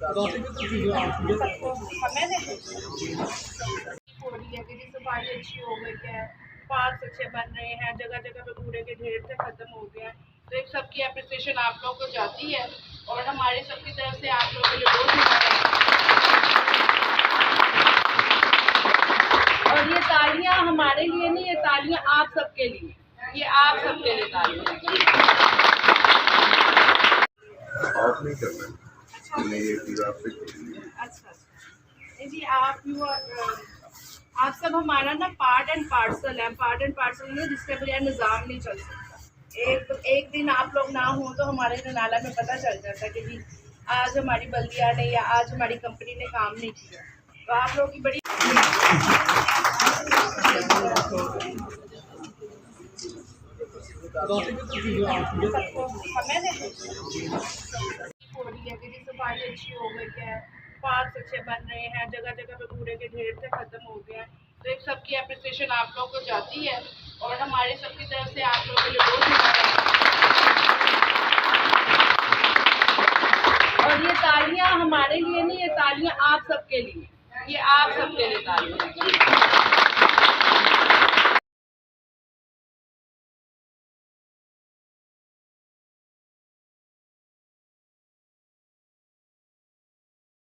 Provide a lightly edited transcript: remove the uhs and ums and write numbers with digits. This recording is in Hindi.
सबको हमें हो रही है कि सफाई अच्छी हो गई है, पार्क अच्छे बन रहे हैं, जगह जगह पे कूड़े के ढेर से खत्म हो गया है। तो एक सबकी अप्रिसिएशन आप लोग को जाती है और हमारी सबकी तरफ से आप लोगों के लिए बहुत और ये तालियां हमारे लिए नहीं, ये तालियां आप सबके लिए, ये आप सबके लिए तालियां। ऑफ नहीं करना नहीं, ये चीज़ आपसे अच्छा जी, आप सब हमारा ना पार्ट एंड पार्सल है। पार्ट एंड पार्सल में जिसके बगैर निज़ाम नहीं चल सकता। एक दिन आप लोग ना हो तो हमारे नाला में पता चल जाता है कि जी आज हमारी बल्दिया ने या आज हमारी कंपनी ने काम नहीं किया। तो आप लोगों की बड़ी सबको हमें हो रही है कि सफाई अच्छी हो गई है, पार्क अच्छे बन रहे हैं, जगह जगह पे कूड़े के ढेर से खत्म हो गया है। तो एक सबकी अप्रिसिएशन आप लोग को जाती है और हमारी सबकी तरफ से आप लोगों के लिए बहुत और ये तालियां हमारे लिए नहीं, ये तालियां आप सबके लिए, ये आप सबके लिए तालियां।